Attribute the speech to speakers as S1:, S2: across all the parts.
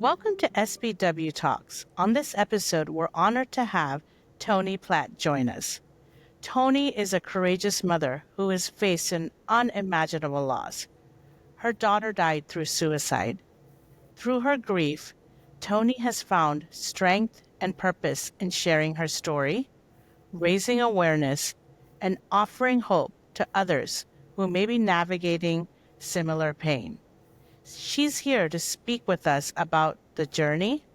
S1: Welcome to SBW Talks. On this episode, we're honored to have Toni Plante join us. Toni is a courageous mother who has faced an unimaginable loss. Her daughter died through suicide. Through her grief, Toni has found strength and purpose in sharing her story, raising awareness, and offering hope to others who may be navigating similar pain. She's here to speak with us about the journey,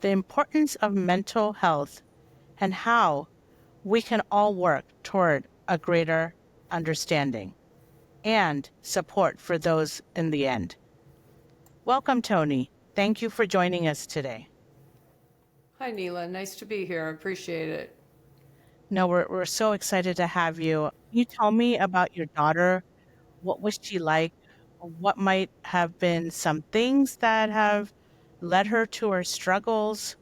S1: the importance of mental health, and how we can all work toward a greater understanding and support for those in the end. Welcome, Toni. Thank you for joining us today.
S2: Hi, Neela. Nice to be here. I appreciate it.
S1: No, we're so excited to have you. Can you tell me about your daughter? What was she like? What might have been some things that have led her to her struggles?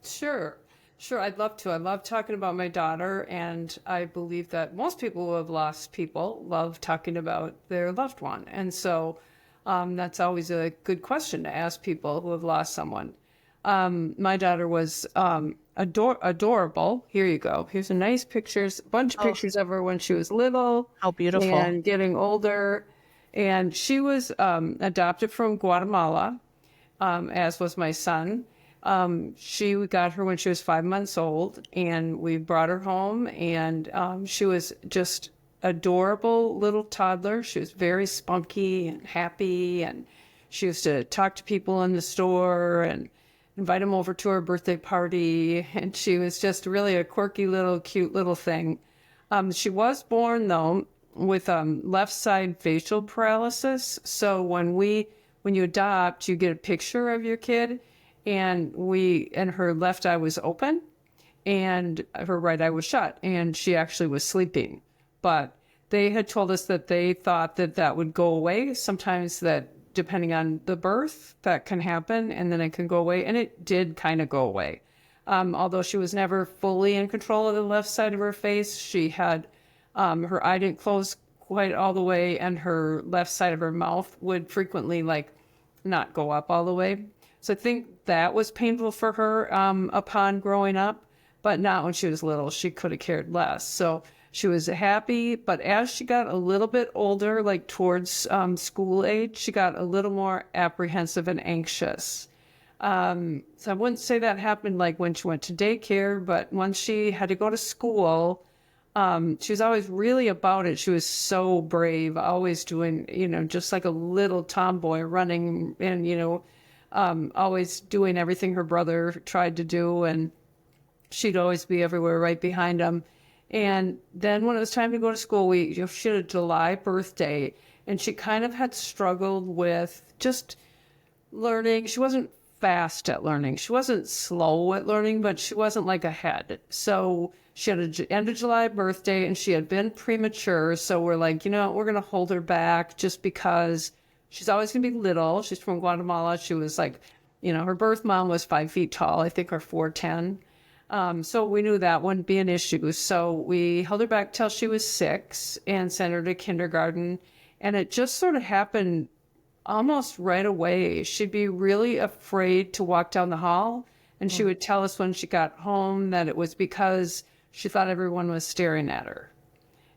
S2: Sure. Sure. I'd love to. I love talking about my daughter, and I believe that most people who have lost people love talking about their loved one. And so that's always a good question to ask people who have lost someone. My daughter was adorable. Here you go. Here's a nice pictures, a bunch of
S1: Oh,
S2: pictures of her when she was little
S1: how beautiful.
S2: and getting older. And she was adopted from Guatemala, as was my son. She got her when she was 5 months old, and we brought her home, and she was just adorable little toddler. She was very spunky and happy, and she used to talk to people in the store and invite them over to her birthday party, and she was just really a quirky little, cute little thing. She was born, though, with left side facial paralysis. So when you adopt, you get a picture of your kid, and her left eye was open and her right eye was shut, and she actually was sleeping. But they had told us that they thought that that would go away. Sometimes that, depending on the birth, that can happen, and then it can go away, and it did kind of go away. Although she was never fully in control of the left side of her face, she had her eye didn't close quite all the way, and her left side of her mouth would frequently not go up all the way. So I think that was painful for her upon growing up, but not when she was little. She could have cared less. So she was happy, but as she got a little bit older, like towards school age, she got a little more apprehensive and anxious. So I wouldn't say that happened like when she went to daycare, but once she had to go to school, she was always really about it. She was so brave, always doing, just like a little tomboy running and, always doing everything her brother tried to do. And she'd always be everywhere right behind him. And then when it was time to go to school, she had a July birthday, and she kind of had struggled with just learning. She wasn't fast at learning. She wasn't slow at learning, but she wasn't like ahead. So she had an end of July birthday, and she had been premature. So we're like, we're going to hold her back just because she's always going to be little. She's from Guatemala. She was like, her birth mom was 5 feet tall, I think, or 4'10". So we knew that wouldn't be an issue. So we held her back till she was 6 and sent her to kindergarten. And it just sort of happened almost right away. She'd be really afraid to walk down the hall, and she would tell us when she got home that it was because she thought everyone was staring at her.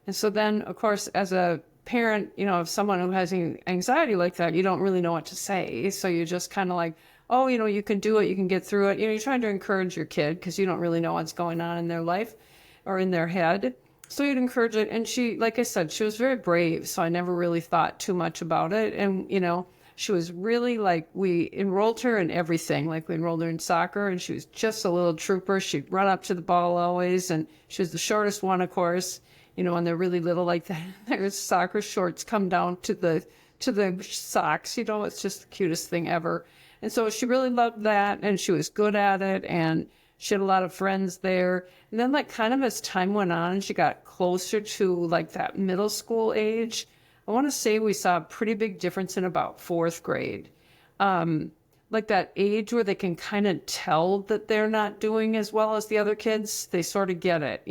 S2: And so then, of course, as a parent, of someone who has anxiety like that, you don't really know what to say. So you just kind of like, oh, you can do it, you can get through it. You're trying to encourage your kid because you don't really know what's going on in their life or in their head. So you'd encourage it. And she, like I said, she was very brave. So I never really thought too much about it. And, she was really we enrolled her in everything. Like we enrolled her in soccer, and she was just a little trooper. She'd run up to the ball always. And she was the shortest one, of course. When they're really little like that, their soccer shorts come down to the socks. It's just the cutest thing ever. And so she really loved that, and she was good at it, and she had a lot of friends there. And then kind of as time went on, she got closer to that middle school age. I want to say we saw a pretty big difference in about 4th grade. That age where they can kind of tell that they're not doing as well as the other kids. They sort of get it,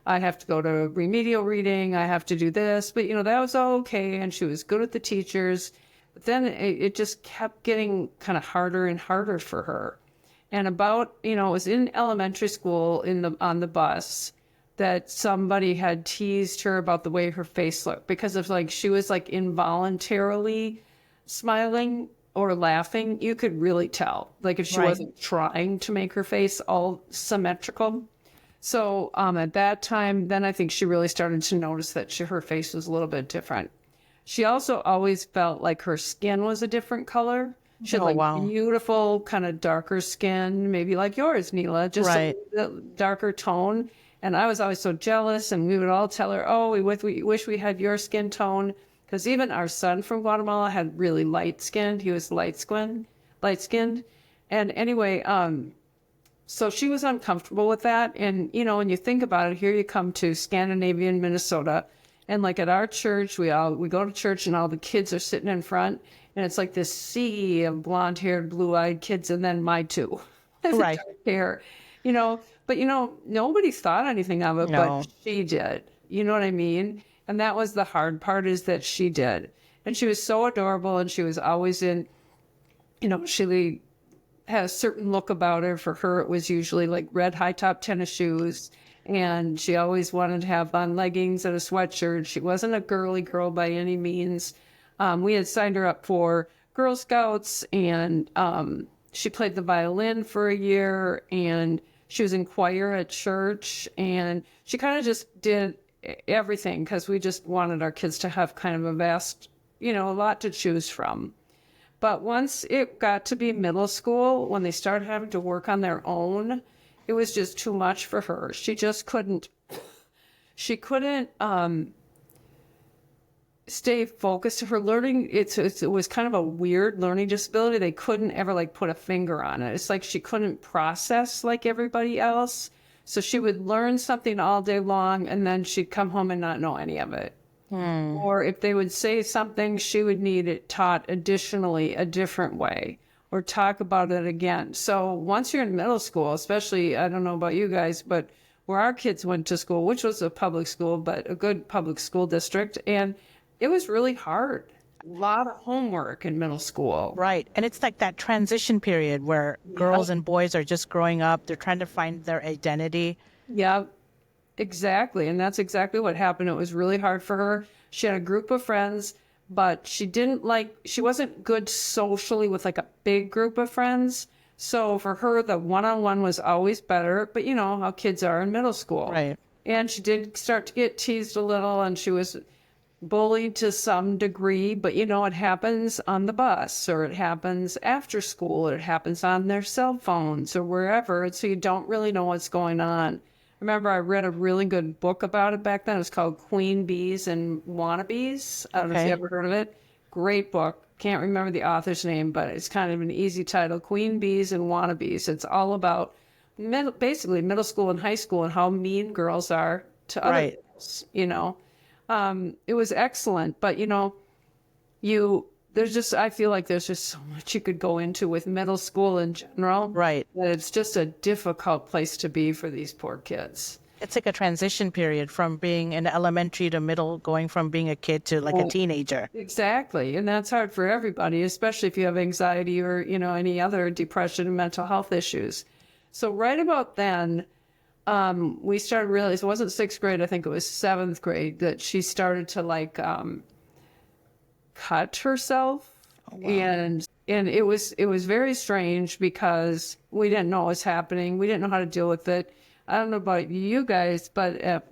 S2: I have to go to remedial reading. I have to do this. But, that was all okay. And she was good with the teachers. But then it just kept getting kind of harder and harder for her. And about, it was in elementary school on the bus that somebody had teased her about the way her face looked, because of like she was like involuntarily smiling or laughing. You could really tell, like if she wasn't trying to make her face all symmetrical. So at that time, then I think she really started to notice that her face was a little bit different. She also always felt like her skin was a different color. She had beautiful kind of darker skin, maybe like yours, Neela, just a darker tone. And I was always so jealous, and we would all tell her, oh, we wish we had your skin tone. Because even our son from Guatemala had really light skinned. He was light skinned. And anyway, so she was uncomfortable with that. And, when you think about it, here you come to Scandinavian Minnesota. And like at our church, we go to church and all the kids are sitting in front. And it's like this sea of blonde-haired, blue-eyed kids, and then my two. Dark hair, But, nobody thought anything of it, but she did. You know what I mean? And that was the hard part, is that she did. And she was so adorable, and she was always in, she had a certain look about her. For her, it was usually like red high-top tennis shoes. And she always wanted to have on leggings and a sweatshirt. She wasn't a girly girl by any means. We had signed her up for Girl Scouts, and she played the violin for a year, and she was in choir at church, and she kind of just did everything because we just wanted our kids to have kind of a vast, a lot to choose from. But once it got to be middle school, when they started having to work on their own, it was just too much for her. She just couldn't stay focused. Her learning, it was kind of a weird learning disability. They couldn't ever like put a finger on it. It's like she couldn't process like everybody else. So she would learn something all day long, and then she'd come home and not know any of it. Or if they would say something, she would need it taught additionally a different way, or talk about it again. So once you're in middle school, especially, I don't know about you guys, but where our kids went to school, which was a public school, but a good public school district, and it was really hard. A lot of homework in middle school.
S1: Right. And it's like that transition period where girls and boys are just growing up. They're trying to find their identity.
S2: Yeah, exactly. And that's exactly what happened. It was really hard for her. She had a group of friends, but she wasn't good socially with like a big group of friends. So for her, the one-on-one was always better. But you know how kids are in middle school.
S1: Right.
S2: And she did start to get teased a little, and she was bullied to some degree, but it happens on the bus, or it happens after school, or it happens on their cell phones or wherever. And so you don't really know what's going on. Remember, I read a really good book about it back then. It was called Queen Bees and Wannabes. I don't know if you ever heard of it. Great book. Can't remember the author's name, but it's kind of an easy title. Queen Bees and Wannabes. It's all about basically middle school and high school and how mean girls are to other girls, It was excellent, but I feel like there's just so much you could go into with middle school in general.
S1: Right.
S2: That it's just a difficult place to be for these poor kids.
S1: It's like a transition period from being in elementary to middle, going from being a kid to like a teenager.
S2: Exactly. And that's hard for everybody, especially if you have anxiety or, any other depression and mental health issues. So right about then, we started realizing, it wasn't sixth grade, I think it was seventh grade, that she started to cut herself. Oh, wow. And it was very strange because we didn't know what was happening. We didn't know how to deal with it. I don't know about you guys, but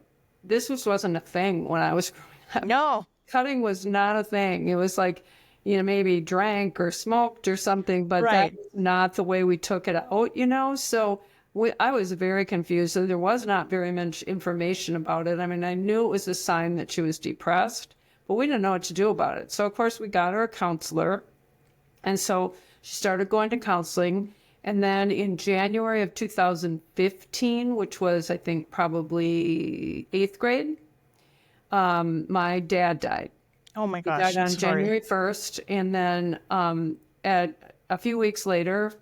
S2: this wasn't a thing when I was growing up.
S1: No.
S2: Cutting was not a thing. It was like, maybe drank or smoked or something, but that's not the way we took it out, So I was very confused. So there was not very much information about it. I mean, I knew it was a sign that she was depressed, but we didn't know what to do about it. So, of course, we got her a counselor. And so she started going to counseling. And then in January of 2015, which was, I think, probably 8th grade, my dad died.
S1: Oh, my gosh.
S2: He died on January 1st. And then at a few weeks later,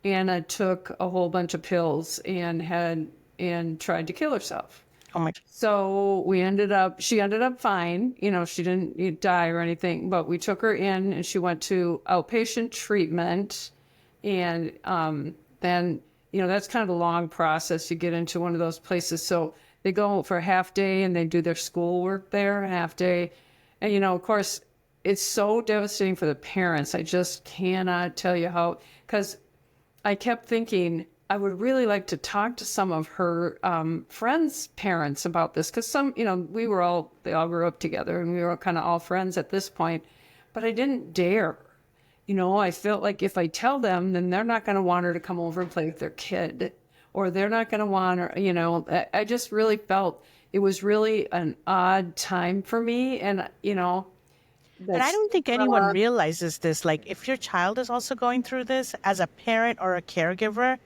S2: Anna took a whole bunch of pills and tried to kill herself.
S1: Oh my.
S2: So she ended up fine. She didn't die or anything, but we took her in and she went to outpatient treatment. And then, that's kind of a long process. You get into one of those places. So they go for a half day and they do their schoolwork there, a half day. And, of course, it's so devastating for the parents. I just cannot tell you how, because I kept thinking, I would really like to talk to some of her friends' parents about this because they all grew up together and we were kind of all friends at this point, but I didn't dare. I felt like if I tell them, then they're not going to want her to come over and play with their kid, or they're not going to want her, I just really felt it was really an odd time for me. And,
S1: And I don't think anyone realizes this. Like, if your child is also going through this as a parent or a caregiver,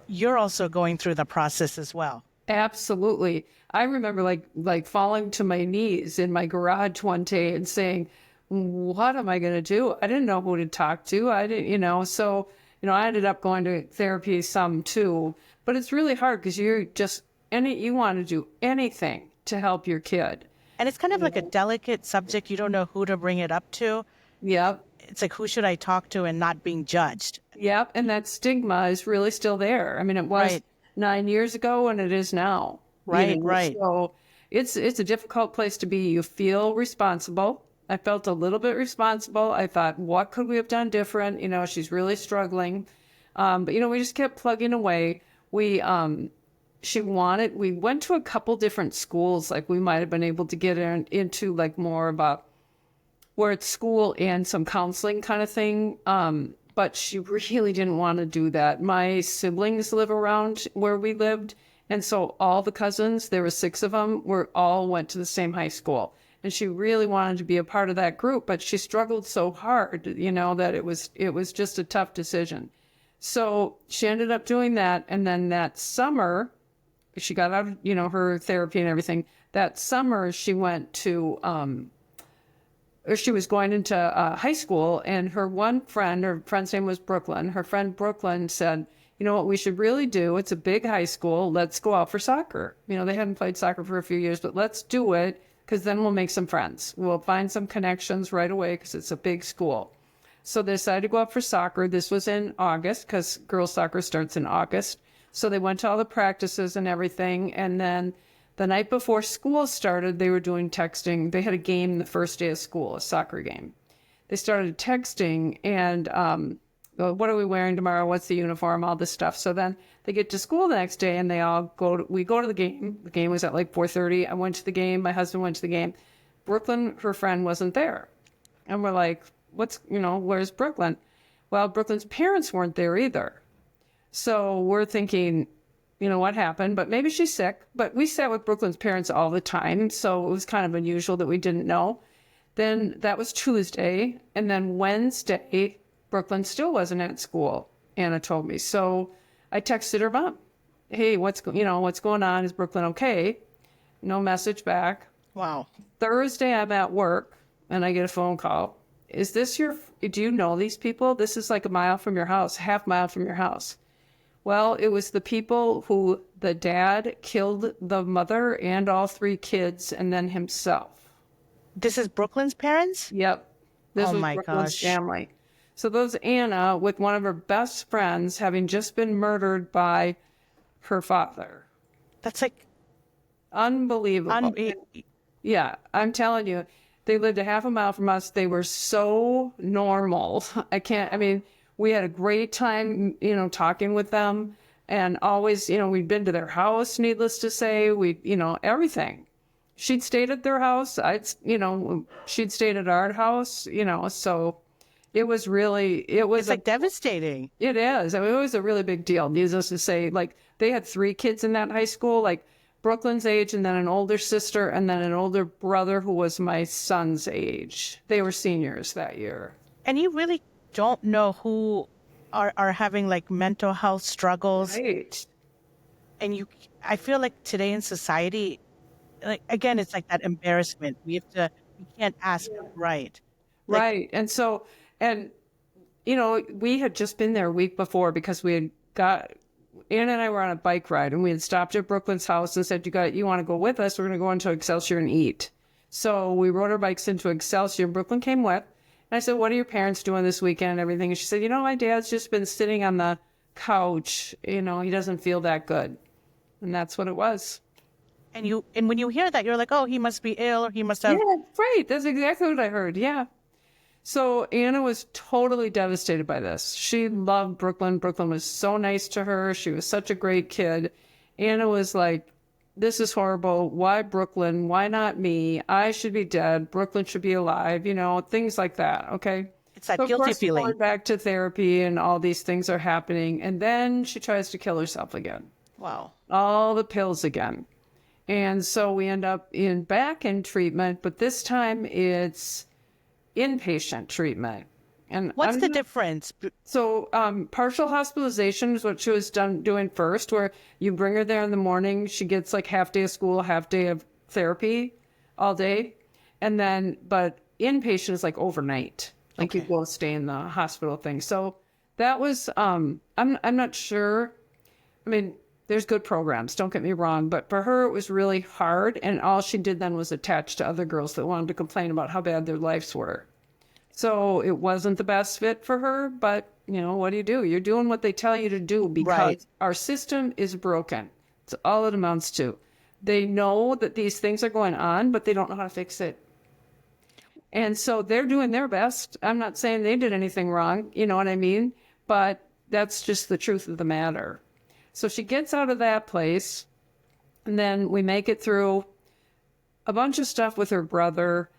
S1: you're also going through the process as well.
S2: Absolutely. I remember like falling to my knees in my garage one day and saying, what am I going to do? I didn't know who to talk to. I didn't, so, I ended up going to therapy some too, but it's really hard because you want to do anything to help your kid.
S1: And it's kind of like a delicate subject. You don't know who to bring it up to.
S2: Yep.
S1: It's like, who should I talk to and not being judged?
S2: Yep. And that stigma is really still there. I mean, it was
S1: Right.
S2: 9 years ago and it is now.
S1: Right, right.
S2: So it's a difficult place to be. You feel responsible. I felt a little bit responsible. I thought, what could we have done different? She's really struggling. But we just kept plugging away. We went to a couple different schools. Like we might have been able to get into like more about where it's school and some counseling kind of thing. But she really didn't want to do that. My siblings live around where we lived. And so all the cousins, there were 6 of them, all went to the same high school. And she really wanted to be a part of that group, but she struggled so hard, that it was just a tough decision. So she ended up doing that. And then that summer, she got out of, her therapy and everything. That summer, she went to, or she was going into high school, and her friend's name was Brooklyn. Her friend Brooklyn said, you know what we should really do? It's a big high school. Let's go out for soccer. They hadn't played soccer for a few years, but let's do it because then we'll make some friends. We'll find some connections right away because it's a big school. So they decided to go out for soccer. This was in August because girls soccer starts in August. So they went to all the practices and everything. And then the night before school started, they were doing texting. They had a game the first day of school, a soccer game. They started texting and, what are we wearing tomorrow? What's the uniform? All this stuff. So then they get to school the next day and we go to the game. The game was at like 4:30. I went to the game. My husband went to the game. Brooklyn, her friend, wasn't there. And we're like, where's Brooklyn? Well, Brooklyn's parents weren't there either. So we're thinking, what happened? But maybe she's sick. But we sat with Brooklyn's parents all the time. So it was kind of unusual that we didn't know. Then that was Tuesday. And then Wednesday, Brooklyn still wasn't at school, Anna told me. So I texted her mom, hey, what's going on? Is Brooklyn okay? No message back.
S1: Wow.
S2: Thursday, I'm at work and I get a phone call. Do you know these people? This is like a mile from your house, half mile from your house. Well, it was the people who the dad killed the mother and all 3 kids and then himself.
S1: This is Brooklyn's parents?
S2: Yep. This was
S1: my
S2: Brooklyn's
S1: gosh.
S2: family. So those Anna with one of her best friends having just been murdered by her father.
S1: That's like
S2: Unbelievable. Yeah, I'm telling you, they lived a half a mile from us. They were so normal. We had a great time, talking with them and always, we'd been to their house, needless to say, everything. She'd stayed at their house. She'd stayed at our house, so it was
S1: like devastating.
S2: It is. It was a really big deal. Needless to say, like they had 3 kids in that high school, like Brooklyn's age, and then an older sister, and then an older brother who was my son's age. They were seniors that year.
S1: And you really don't know who are having like mental health struggles.
S2: Right.
S1: And I feel like today in society, like, again, it's like that embarrassment. We can't ask, right?
S2: Right. And so, we had just been there a week before because Anna and I were on a bike ride, and we had stopped at Brooklyn's house and said, you want to go with us? We're going to go into Excelsior and eat. So we rode our bikes into Excelsior. Brooklyn came with. And I said, what are your parents doing this weekend and everything? And she said, my dad's just been sitting on the couch. He doesn't feel that good. And that's what it was.
S1: And when you hear that, you're like, oh, he must be ill, or he must have.
S2: Yeah, right. That's exactly what I heard. Yeah. So Anna was totally devastated by this. She loved Brooklyn. Brooklyn was so nice to her. She was such a great kid. Anna was like, this is horrible. Why Brooklyn? Why not me? I should be dead. Brooklyn should be alive. Things like that. Okay.
S1: It's that
S2: So
S1: guilty
S2: of course,
S1: feeling.
S2: Going back to therapy and all these things are happening. And then she tries to kill herself again.
S1: Wow.
S2: All the pills again. And so we end up back in treatment, but this time it's inpatient treatment. And
S1: What's the difference?
S2: So partial hospitalization is what she was doing first, where you bring her there in the morning. She gets like half day of school, half day of therapy all day. And then, but inpatient is like overnight. Like you go stay in the hospital thing. So that was, I'm not sure. I mean, there's good programs, don't get me wrong, but for her, it was really hard. And all she did then was attach to other girls that wanted to complain about how bad their lives were. So it wasn't the best fit for her, but what do? You're doing what they tell you to do because our system is broken. It's all it amounts to. They know that these things are going on, but they don't know how to fix it. And so they're doing their best. I'm not saying they did anything wrong, you know what I mean? But that's just the truth of the matter. So she gets out of that place, and then we make it through a bunch of stuff with her brother.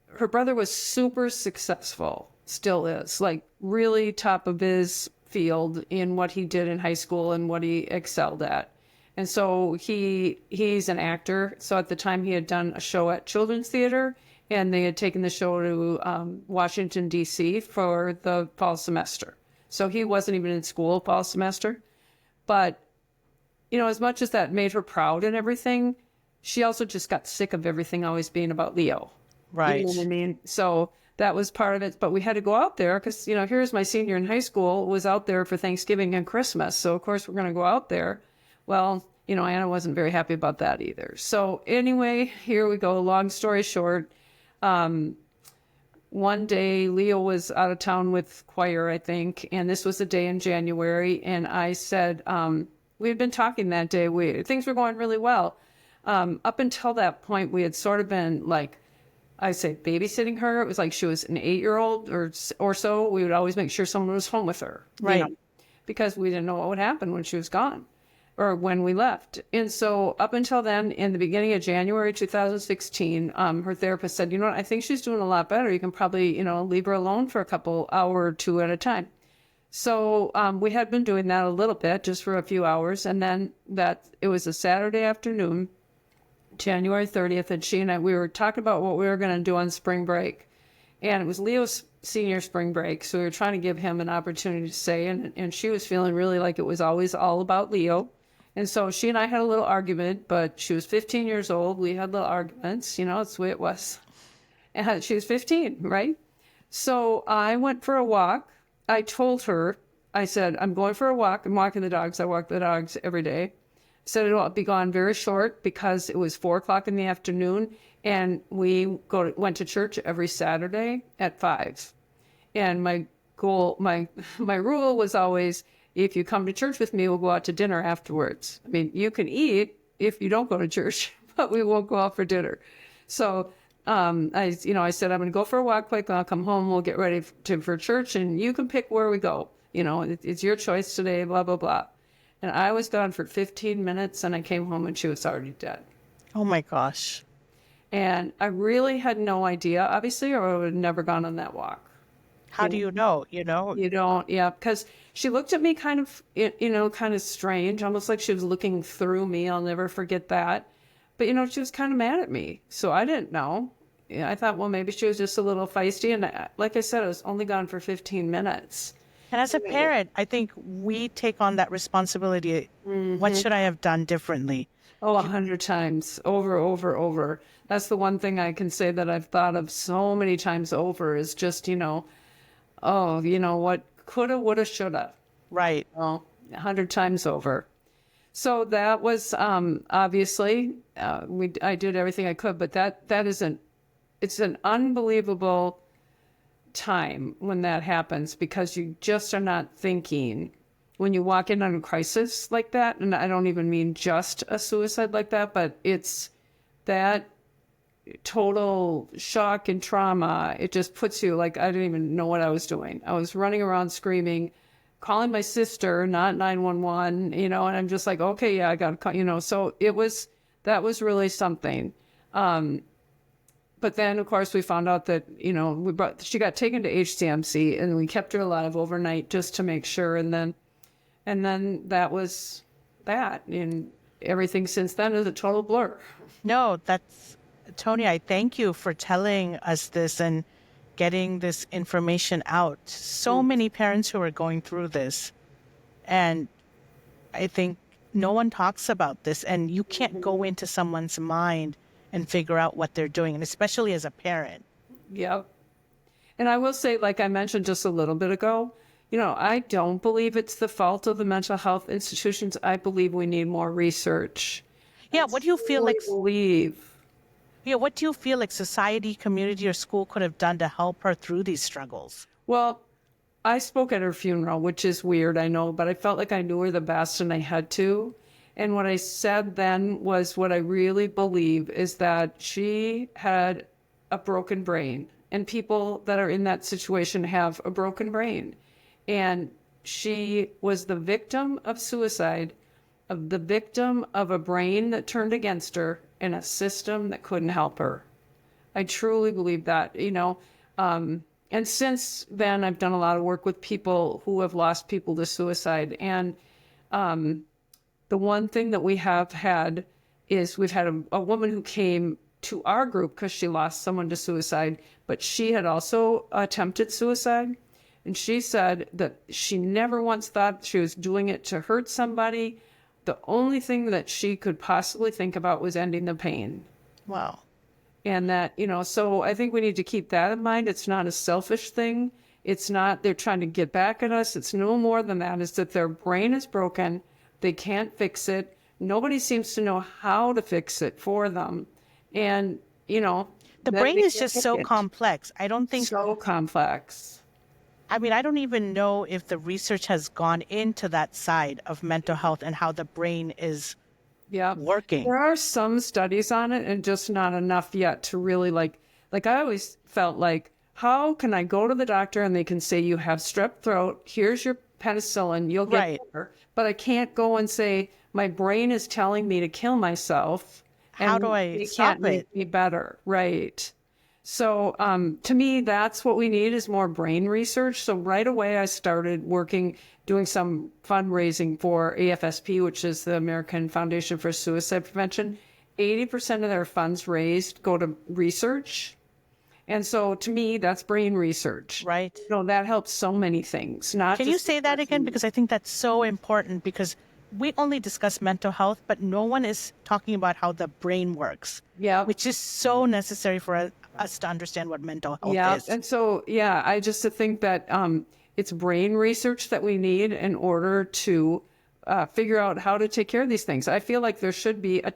S2: Her brother was super successful, still is, like really top of his field in what he did in high school and what he excelled at. And so he's an actor. So at the time he had done a show at Children's Theater, and they had taken the show to Washington, D.C. for the fall semester. So he wasn't even in school fall semester. But, as much as that made her proud and everything, she also just got sick of everything always being about Leo.
S1: Right.
S2: You know what I mean? So that was part of it. But we had to go out there because, here's my senior in high school was out there for Thanksgiving and Christmas. So, of course, we're going to go out there. Well, Anna wasn't very happy about that either. So anyway, here we go. Long story short, one day Leo was out of town with choir, I think, and this was a day in January. And I said, we had been talking that day. Things were going really well. Up until that point, we had sort of been like, I say babysitting her. It was like she was an 8-year-old or so. We would always make sure someone was home with her.
S1: Right.
S2: Because we didn't know what would happen when she was gone or when we left. And so up until then, in the beginning of January 2016, her therapist said, what, I think she's doing a lot better. You can probably, leave her alone for a couple hour or two at a time. So we had been doing that a little bit, just for a few hours. And then it was a Saturday afternoon, January 30th, and she and I, we were talking about what we were going to do on spring break. And it was Leo's senior spring break, so we were trying to give him an opportunity to say, and she was feeling really like it was always all about Leo. And so she and I had a little argument, but she was 15 years old. We had little arguments, it's the way it was. And she was 15, right? So I went for a walk. I told her, I said, I'm going for a walk. I'm walking the dogs. I walk the dogs every day. I said it'll be gone very short because it was 4:00 in the afternoon, and we went to church every Saturday at 5. And my goal, my rule was always, if you come to church with me, we'll go out to dinner afterwards. I mean, you can eat if you don't go to church, but we won't go out for dinner. So I said, I'm going to go for a walk quick. I'll come home. We'll get ready for church, and you can pick where we go. It's your choice today, blah, blah, blah. And I was gone for 15 minutes, and I came home, and she was already dead.
S1: Oh, my gosh.
S2: And I really had no idea, obviously, or I would have never gone on that walk.
S1: How do you know?
S2: You don't, yeah, because she looked at me kind of strange, almost like she was looking through me. I'll never forget that. But, she was kind of mad at me. So I didn't know. Yeah, I thought, well, maybe she was just a little feisty. And like I said, I was only gone for 15 minutes.
S1: And as a parent, I think we take on that responsibility. Mm-hmm. What should I have done differently?
S2: Oh, 100 times, over. That's the one thing I can say that I've thought of so many times over is just, what coulda, woulda, shoulda.
S1: Right.
S2: 100 times over. So that was obviously I did everything I could, but it's an unbelievable time when that happens, because you just are not thinking when you walk in on a crisis like that. And I don't even mean just a suicide like that, but it's that total shock and trauma. It just puts you like, I didn't even know what I was doing. I was running around screaming, calling my sister, not 911, and I'm just like, okay, yeah, I got to call, so that was really something. But then, of course, we found out that, she got taken to HCMC, and we kept her alive overnight just to make sure. And then that was that. And everything since then is a total blur.
S1: No, Toni, I thank you for telling us this and getting this information out. So many parents who are going through this. And I think no one talks about this, and you can't go into someone's mind and figure out what they're doing, and especially as a parent.
S2: Yep. And I will say, like I mentioned just a little bit ago, I don't believe it's the fault of the mental health institutions. I believe we need more research.
S1: Yeah, what do you feel like?
S2: Yeah,
S1: what do you feel like society, community, or school could have done to help her through these struggles?
S2: Well, I spoke at her funeral, which is weird, I know, but I felt like I knew her the best and I had to. And what I said then was what I really believe is that she had a broken brain, and people that are in that situation have a broken brain. And she was the victim of suicide, of the victim of a brain that turned against her and a system that couldn't help her. I truly believe that, and since then, I've done a lot of work with people who have lost people to suicide. And the one thing that we have had is we've had a woman who came to our group because she lost someone to suicide, but she had also attempted suicide. And she said that she never once thought she was doing it to hurt somebody. The only thing that she could possibly think about was ending the pain.
S1: Wow.
S2: And that, so I think we need to keep that in mind. It's not a selfish thing. It's not they're trying to get back at us. It's no more than that. It's that their brain is broken. They can't fix it. Nobody seems to know how to fix it for them. And,
S1: the brain is just so complex. I don't think
S2: so complex.
S1: I mean, I don't even know if the research has gone into that side of mental health and how the brain is working.
S2: There are some studies on it, and just not enough yet to really like I always felt like, how can I go to the doctor and they can say you have strep throat, here's your penicillin, you'll get better. But I can't go and say my brain is telling me to kill myself.
S1: How do I stop it?
S2: Make me better, right? So to me, that's what we need is more brain research. So right away, I started doing some fundraising for AFSP, which is the American Foundation for Suicide Prevention. 80% of their funds raised go to research. And so to me, that's brain research.
S1: Right.
S2: That helps so many things.
S1: Can you say that again? Because I think that's so important, because we only discuss mental health, but no one is talking about how the brain works.
S2: Yeah.
S1: Which is so necessary for us to understand what mental health is.
S2: And so, I just think that it's brain research that we need in order to figure out how to take care of these things. I feel like there should be a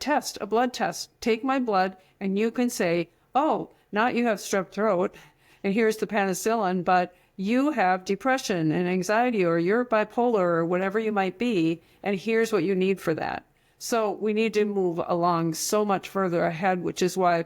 S2: blood test. Take my blood and you can say, oh, not you have strep throat and here's the penicillin, but you have depression and anxiety, or you're bipolar or whatever you might be, and here's what you need for that. So we need to move along so much further ahead, which is why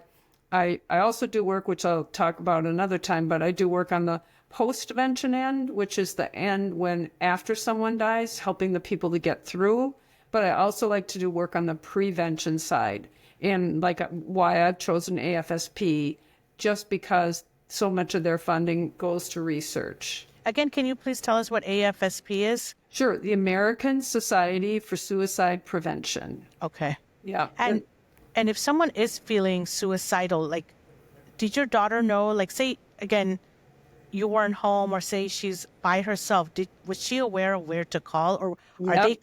S2: I also do work, which I'll talk about another time, but I do work on the post-vention end, which is the end when after someone dies, helping the people to get through. But I also like to do work on the prevention side, and why I've chosen AFSP, just because so much of their funding goes to research.
S1: Again, can you please tell us what AFSP is?
S2: Sure. The American Society for Suicide Prevention.
S1: Okay.
S2: Yeah.
S1: And if someone is feeling suicidal, did your daughter know, say, again, you weren't home, or say she's by herself, was she aware of where to call, or are they?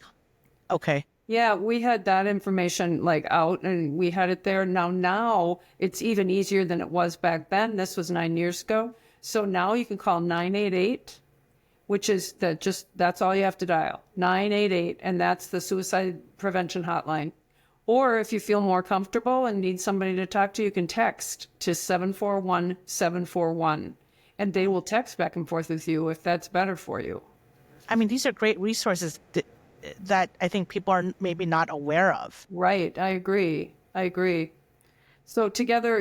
S1: Okay.
S2: Yeah, we had that information out, and we had it there. Now it's even easier than it was back then. This was 9 years ago. So now you can call 988 which is that's all you have to dial, 988, and that's the suicide prevention hotline. Or if you feel more comfortable and need somebody to talk to, you can text to 741-741, and they will text back and forth with you if that's better for you.
S1: I mean, these are great resources that I think people are maybe not aware of.
S2: Right. I agree. So together,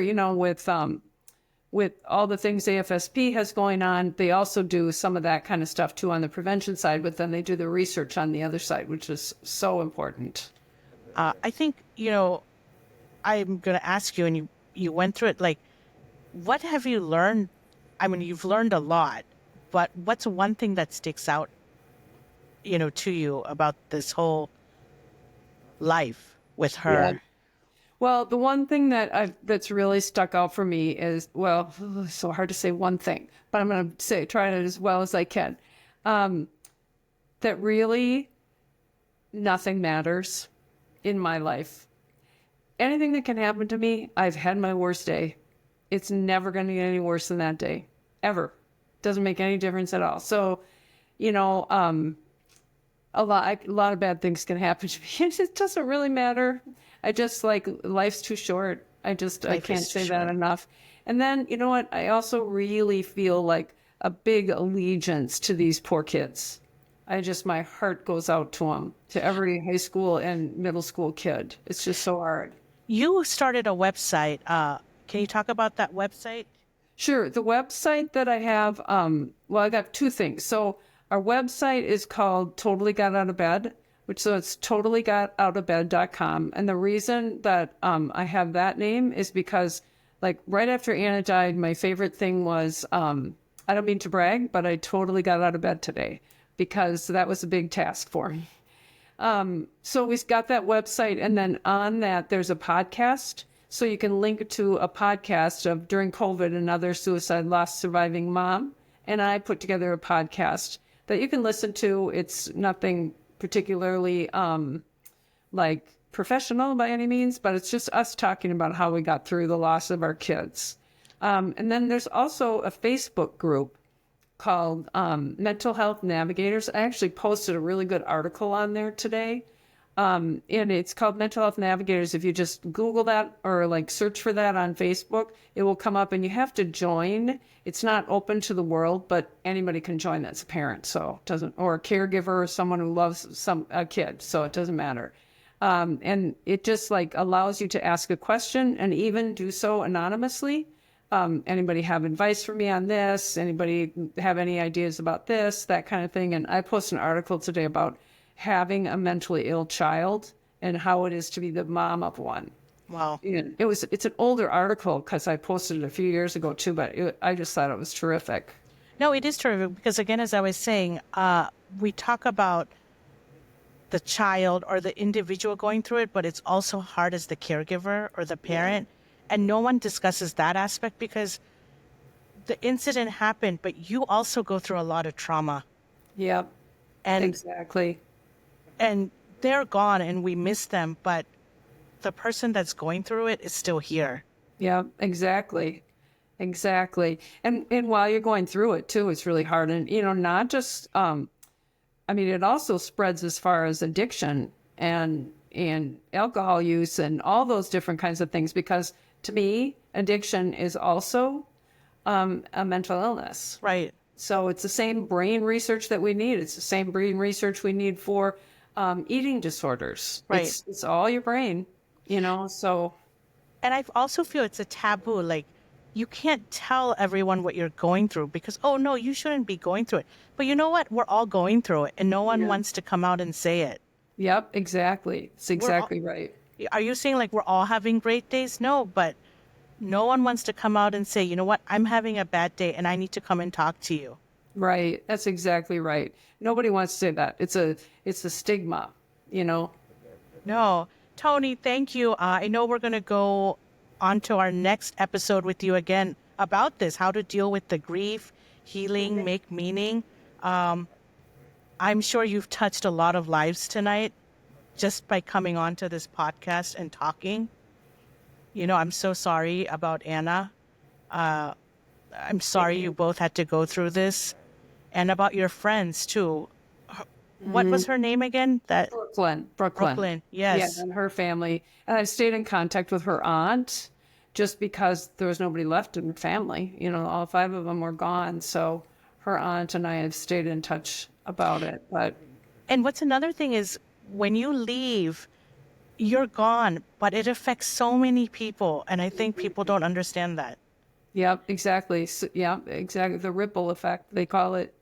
S2: with all the things AFSP has going on, they also do some of that kind of stuff too on the prevention side, but then they do the research on the other side, which is so important.
S1: I think, I'm going to ask you, and you went through it, like, what have you learned? I mean, you've learned a lot, but what's one thing that sticks out, to you about this whole life with her?
S2: Yeah. Well, the one thing that's really stuck out for me is, well, it's so hard to say one thing, but I'm going to try it as well as I can. That really nothing matters in my life. Anything that can happen to me, I've had my worst day. It's never going to get any worse than that day, ever. Doesn't make any difference at all. So, a lot of bad things can happen to me. It doesn't really matter. I just life's too short. I can't say that enough. And then, you know what? I also really feel like a big allegiance to these poor kids. My heart goes out to them, to every high school and middle school kid. It's just so hard.
S1: You started a website. Can you talk about that website?
S2: Sure. The website that I have, I got two things. So our website is called Totally Got Out of Bed, it's totallygotoutofbed.com. And the reason that I have that name is because, right after Anna died, my favorite thing was, I don't mean to brag, but I totally got out of bed today, because that was a big task for me. So we've got that website, and then on that, there's a podcast. So you can link to a podcast of during COVID, another suicide loss surviving mom. And I put together a podcast that you can listen to. It's nothing particularly professional by any means, but it's just us talking about how we got through the loss of our kids. And then there's also a Facebook group called Mental Health Navigators. I actually posted a really good article on there today. And it's called Mental Health Navigators. If you just Google that or search for that on Facebook, it will come up, and you have to join. It's not open to the world, but anybody can join that's a parent. So it doesn't, or a caregiver or someone who loves a kid. So it doesn't matter. And it just allows you to ask a question and even do so anonymously. Anybody have advice for me on this? Anybody have any ideas about this? That kind of thing. And I posted an article today about having a mentally ill child and how it is to be the mom of one.
S1: Wow.
S2: It's an older article because I posted it a few years ago too, but I just thought it was terrific.
S1: No, it is terrific because, again, as I was saying, we talk about the child or the individual going through it, but it's also hard as the caregiver or the parent. Yeah. And no one discusses that aspect because the incident happened, but you also go through a lot of trauma.
S2: Yep.
S1: And
S2: exactly.
S1: And they're gone and we miss them, but the person that's going through it is still here.
S2: Yeah, exactly. And while you're going through it too, it's really hard. And, not just, it also spreads as far as addiction and alcohol use and all those different kinds of things, because to me, addiction is also a mental illness.
S1: Right.
S2: So it's the same brain research that we need. It's the same brain research we need for eating disorders.
S1: Right.
S2: It's all your brain, so.
S1: And I also feel it's a taboo. You can't tell everyone what you're going through because, oh, no, you shouldn't be going through it. But you know what? We're all going through it, and no one wants to come out and say it.
S2: Yep, exactly. It's exactly right.
S1: Are you saying we're all having great days? No, but no one wants to come out and say, you know what? I'm having a bad day, and I need to come and talk to you.
S2: Right. That's exactly right. Nobody wants to say that. It's a stigma,
S1: No. Toni, thank you. I know we're going to go on to our next episode with you again about this, how to deal with the grief, healing, make meaning. I'm sure you've touched a lot of lives tonight just by coming on to this podcast and talking. I'm so sorry about Anna. I'm sorry you both had to go through this. and about your friends too. What was her name again? That
S2: Brooklyn.
S1: Brooklyn.
S2: Yeah,
S1: Yes.
S2: and her family. And I stayed in contact with her aunt just because there was nobody left in her family. You know, all five of them were gone. So her aunt and I have stayed in touch about it. But
S1: And what's another thing is when you leave, you're gone, but it affects so many people. And I think people don't understand that.
S2: yep, exactly. So, yeah, exactly. The ripple effect, they call it.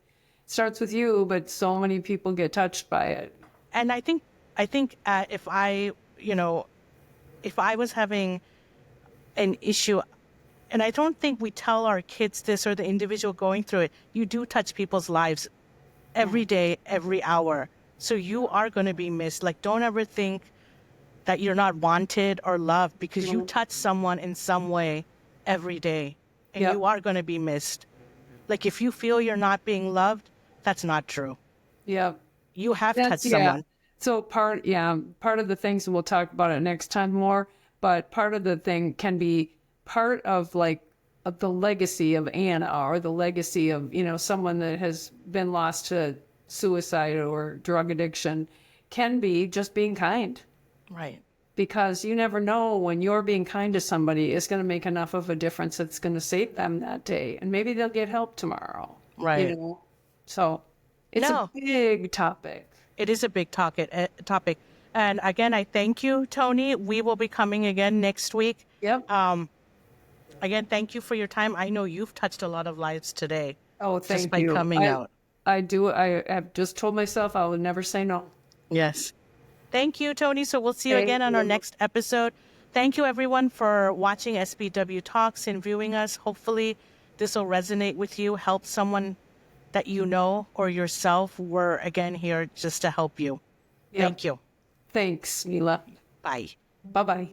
S2: Starts with you, but so many people get touched by it.
S1: And I think if if I was having an issue, and I don't think we tell our kids this or the individual going through it, you do touch people's lives every day, every hour. So you are going to be missed. Like, don't ever think that you're not wanted or loved because you touch someone in some way every day and
S2: Yep.
S1: you are going to be missed. Like, if you feel you're not being loved, that's not true.
S2: Yep.
S1: You have touched
S2: That's yeah.
S1: someone.
S2: So part of the things, and we'll talk about it next time more, but part of the thing can be part of like of the legacy of Anna or the legacy of, you know, someone that has been lost to suicide or drug addiction can be just being kind.
S1: Right.
S2: Because you never know when you're being kind to somebody is going to make enough of a difference that's going to save them that day. And maybe they'll get help tomorrow.
S1: Right.
S2: You know? So it's
S1: No.
S2: a big topic.
S1: It is a big topic. And again, I thank you, Toni. We will be coming again next week.
S2: Yep.
S1: Again, thank you for your time. I know you've touched a lot of lives today.
S2: Oh,
S1: just
S2: thank
S1: by
S2: you.
S1: coming out.
S2: I do. I have just told myself I will never say no.
S1: Yes. Thank you, Toni. So we'll see you
S2: Thank
S1: again on our
S2: you.
S1: next episode. Thank you, everyone, for watching SBW Talks and viewing us. Hopefully, this will resonate with you, help someone that you know or yourself. We're, again, here just to help you.
S2: Yep.
S1: Thank you.
S2: Thanks, Mila.
S1: Bye.
S2: Bye-bye.